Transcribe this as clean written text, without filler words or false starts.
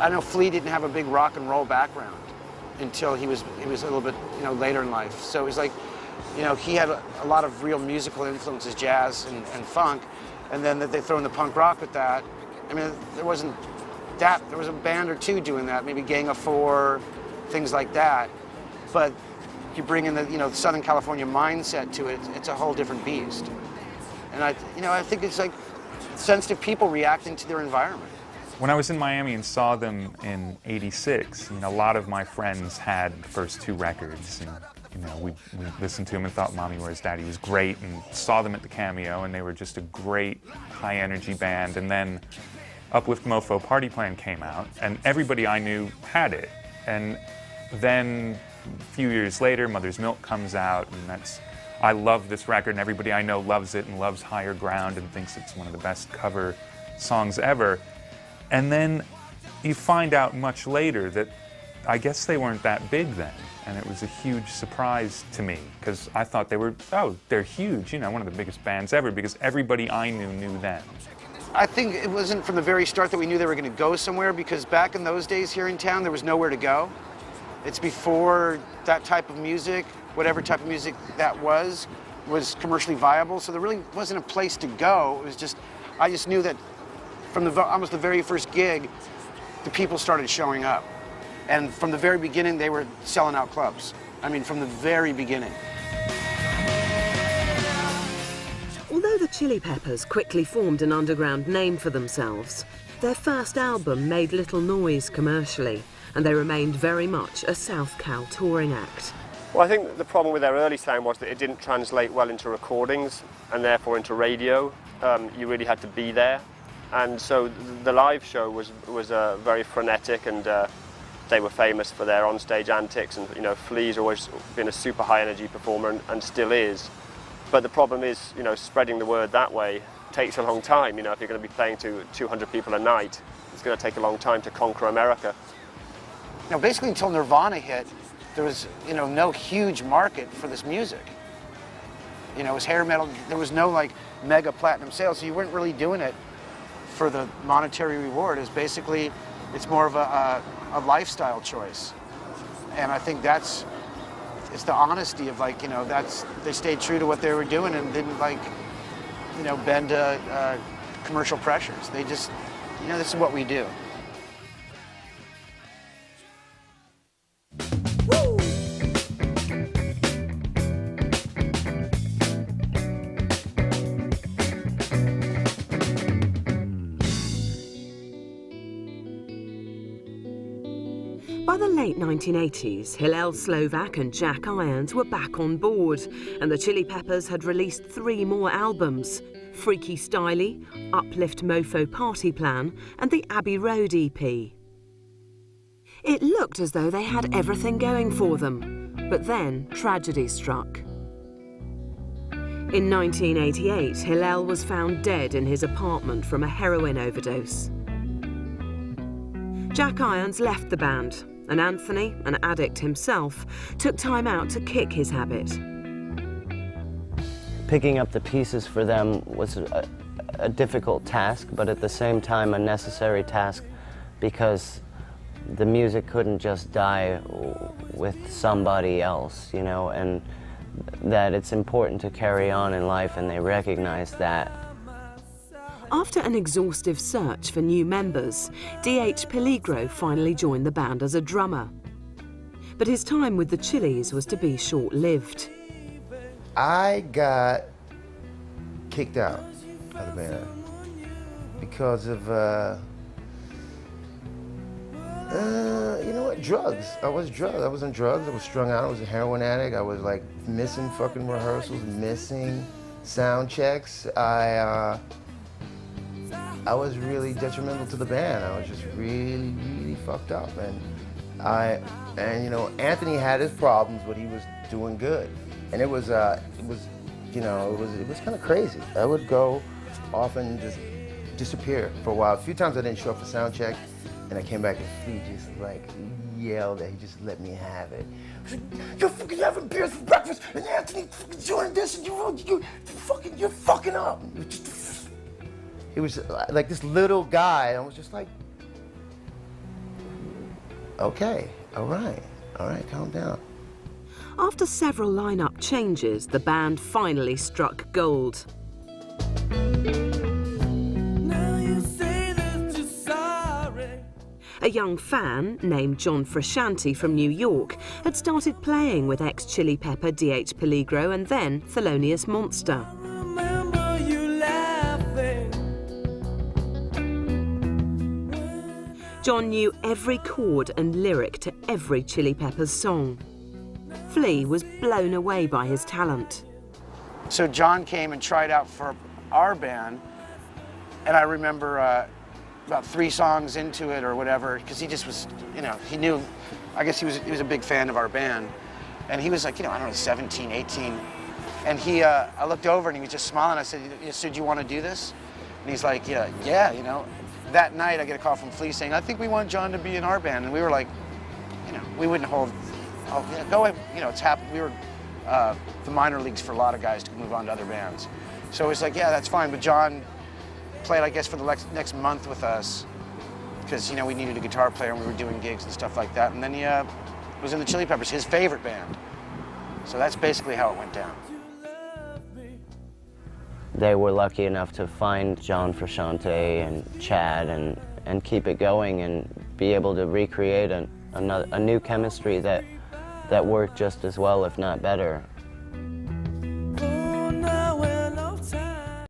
I know Flea didn't have a big rock and roll background until he was a little bit, you know, later in life. So it was like, you know, he had a lot of real musical influences, jazz and funk, and then they throw in the punk rock with that. I mean, there wasn't that. There was a band or two doing that, maybe Gang of Four, things like that. But you bring in the, you know, the Southern California mindset to it, it's a whole different beast. And I think it's like sensitive people reacting to their environment. When I was in Miami and saw them in '86, I mean, a lot of my friends had the first two records, and you know, we listened to them and thought Mommy Where's Daddy was great, and saw them at the Cameo, and they were just a great high-energy band. And then Uplift Mofo Party Plan came out, and everybody I knew had it. And then a few years later, Mother's Milk comes out, and I love this record, and everybody I know loves it and loves Higher Ground and thinks it's one of the best cover songs ever. And then you find out much later that I guess they weren't that big then. And it was a huge surprise to me, because I thought they were, oh, they're huge, you know, one of the biggest bands ever, because everybody I knew them. I think it wasn't from the very start that we knew they were going to go somewhere, because back in those days here in town, there was nowhere to go. It's before that type of music, whatever type of music that was commercially viable, so there really wasn't a place to go. It was just, I just knew that from almost the very first gig, the people started showing up. And from the very beginning, they were selling out clubs. I mean, from the very beginning. Although the Chili Peppers quickly formed an underground name for themselves, their first album made little noise commercially, and they remained very much a South Cal touring act. Well, I think the problem with their early sound was that it didn't translate well into recordings, and therefore into radio. You really had to be there. And so the live show was very frenetic, and they were famous for their onstage antics. And you know, Flea's always been a super high energy performer and still is. But the problem is, you know, spreading the word that way takes a long time. You know, if you're going to be playing to 200 people a night, it's going to take a long time to conquer America. Now, basically until Nirvana hit, there was, you know, no huge market for this music. You know, it was hair metal. There was no like mega platinum sales, so you weren't really doing it for the monetary reward. Is basically, it's more of a lifestyle choice. And I think it's the honesty of like, you know, they stayed true to what they were doing and didn't like, you know, bend to commercial pressures. They just, you know, this is what we do. By the late 1980s, Hillel Slovak and Jack Irons were back on board, and the Chili Peppers had released 3 more albums: Freaky Styley, Uplift Mofo Party Plan, and the Abbey Road EP. It looked as though they had everything going for them, but then tragedy struck. In 1988, Hillel was found dead in his apartment from a heroin overdose. Jack Irons left the band, and Anthony, an addict himself, took time out to kick his habit. Picking up the pieces for them was a difficult task, but at the same time a necessary task, because the music couldn't just die with somebody else, you know, and that it's important to carry on in life, and they recognize that. After an exhaustive search for new members, D.H. Peligro finally joined the band as a drummer. But his time with the Chili's was to be short-lived. I got kicked out of the band because of, you know what, drugs. I was on drugs, I was strung out, I was a heroin addict, I was like missing fucking rehearsals, missing sound checks. I was really detrimental to the band. I was just really, really fucked up. And you know, Anthony had his problems, but he was doing good. And it was kind of crazy. I would go off and just disappear for a while. A few times I didn't show up for sound check, and I came back and Flea just like yelled at. He just let me have it. You're fucking having beers for breakfast, and Anthony fucking doing this, and you're fucking up. He was like this little guy, and I was just like, okay, all right, calm down. After several lineup changes, the band finally struck gold. A young fan, named John Frusciante from New York, had started playing with ex-Chili Pepper D.H. Peligro and then Thelonious Monster. John knew every chord and lyric to every Chili Peppers song. Flea was blown away by his talent. So John came and tried out for our band, and I remember about 3 songs into it or whatever, because he just was, you know, he knew, I guess he was a big fan of our band, and he was like, you know, I don't know, 17, 18, and I looked over and he was just smiling. I said, so do you want to do this? And he's like, yeah, you know. That night I get a call from Flea saying, I think we want John to be in our band, and we were like, you know, we wouldn't hold, oh, yeah, go ahead, you know, it's happened. We were the minor leagues for a lot of guys to move on to other bands. So it was like, yeah, that's fine, but John played, I guess, for the next month with us because, you know, we needed a guitar player and we were doing gigs and stuff like that. And then he was in the Chili Peppers, his favorite band. So that's basically how it went down. They were lucky enough to find John Frusciante and Chad and keep it going and be able to recreate a new chemistry that worked just as well, if not better.